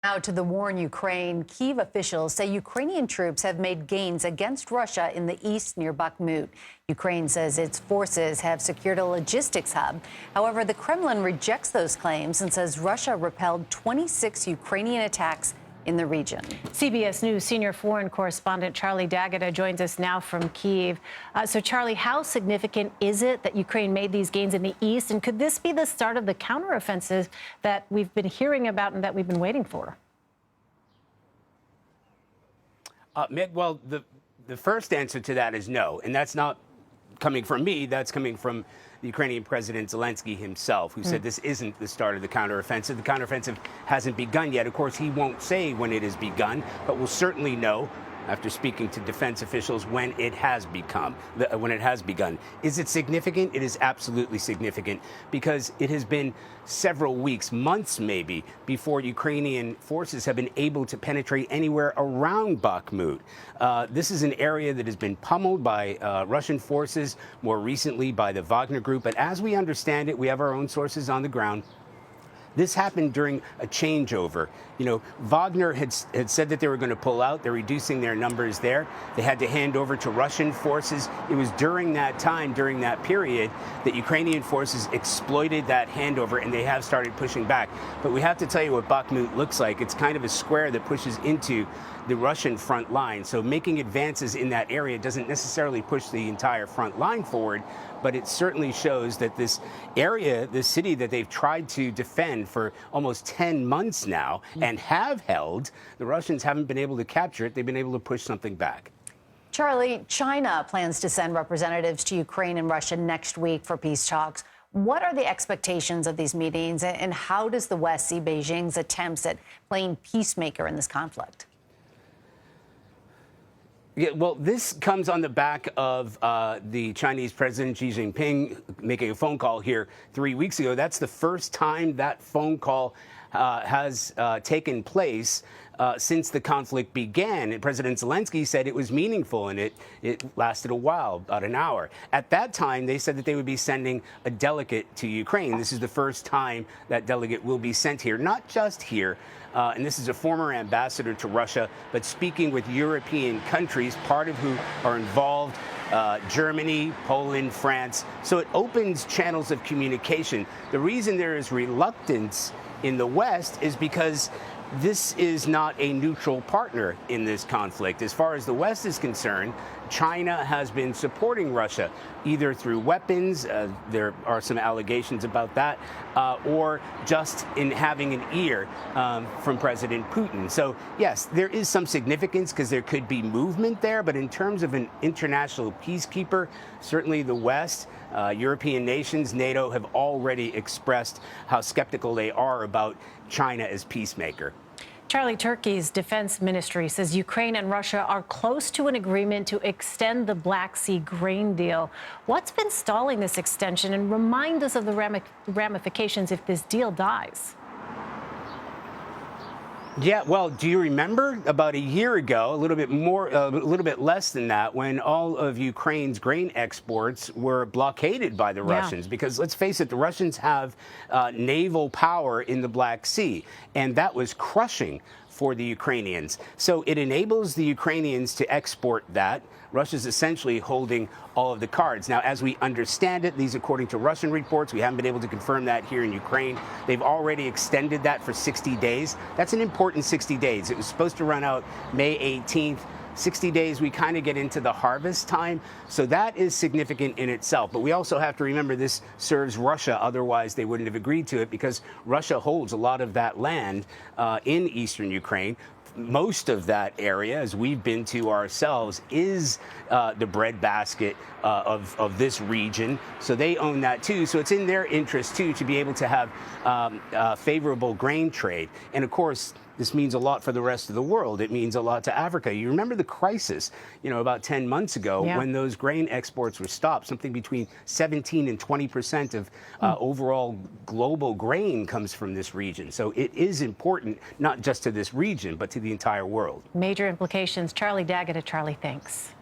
Now to the war in Ukraine, Kyiv officials say Ukrainian troops have made gains against Russia in the east near Bakhmut. Ukraine says its forces have secured a logistics hub. However, the Kremlin rejects those claims and says Russia repelled 26 Ukrainian attacks in the region. CBS News senior foreign correspondent Charlie D'Agata joins us now from Kyiv. So, Charlie, how significant is it that Ukraine made these gains in the east? And could this be the start of the counteroffensive that we've been hearing about and that we've been waiting for? Well, the first answer to that is no. And that's not coming from me. That's coming from the Ukrainian President Zelensky himself, who said this isn't the start of the counteroffensive. The counteroffensive hasn't begun yet. Of course, he won't say when it has begun, but we'll certainly know after speaking to defense officials when it has begun. Is it significant? It is absolutely significant because it has been several weeks, months maybe, before Ukrainian forces have been able to penetrate anywhere around Bakhmut. This is an area that has been pummeled by Russian forces, more recently by the Wagner Group. But as we understand it, we have our own sources on the ground. This happened during a changeover. You know, Wagner had said that they were going to pull out. They're reducing their numbers there. They had to hand over to Russian forces. It was during that time, during that period, that Ukrainian forces exploited that handover, and they have started pushing back. But we have to tell you what Bakhmut looks like. It's kind of a square that pushes into the Russian front line. So making advances in that area doesn't necessarily push the entire front line forward, but it certainly shows that this area, this city that they've tried to defend for almost 10 months now and have held, the Russians haven't been able to capture it. They've been able to push something back. Charlie, China plans to send representatives to Ukraine and Russia next week for peace talks. What are the expectations of these meetings, and how does the West see Beijing's attempts at playing peacemaker in this conflict? Yeah, well, this comes on the back of the Chinese President Xi Jinping making a phone call here 3 weeks ago. That's the first time that phone call has taken place since the conflict began. And President Zelensky said it was meaningful, and it lasted a while, about an hour. At that time, they said that they would be sending a delegate to Ukraine. This is the first time that delegate will be sent here, not just here. And this is a former ambassador to Russia, but speaking with European countries, part of who are involved, Germany, Poland, France. So it opens channels of communication. The reason there is reluctance in the West is because this is not a neutral partner in this conflict. As far as the West is concerned, China has been supporting Russia, either through weapons, there are some allegations about that, or just in having an ear from President Putin. So, yes, there is some significance because there could be movement there, but in terms of an international peacekeeper, certainly the West, European nations, NATO have already expressed how skeptical they are about China as peacemaker. Charlie, Turkey's defense ministry says Ukraine and Russia are close to an agreement to extend the Black Sea grain deal. What's been stalling this extension, and remind us of the ramifications if this deal dies? Yeah, well, do you remember about a year ago, a little bit less than that, when all of Ukraine's grain exports were blockaded by the Russians? Because let's face it, the Russians have naval power in the Black Sea, and that was crushing for the Ukrainians. So it enables the Ukrainians to export that. Russia's essentially holding all of the cards. Now, as we understand it, these according to Russian reports, we haven't been able to confirm that here in Ukraine. They've already extended that for 60 days. That's an important 60 days. It was supposed to run out May 18th. 60 days, we kind of get into the harvest time. So that is significant in itself. But we also have to remember this serves Russia. Otherwise, they wouldn't have agreed to it because Russia holds a lot of that land in eastern Ukraine. Most of that area, as we've been to ourselves, is the breadbasket of this region. So they own that, too. So it's in their interest, too, to be able to have favorable grain trade. And, of course, this means a lot for the rest of the world. It means a lot to Africa. You remember the crisis, about 10 months ago when those grain exports were stopped. Something between 17 and 20% of overall global grain comes from this region. So it is important, not just to this region, but to the entire world. Major implications. Charlie D'Agata. Charlie, thanks.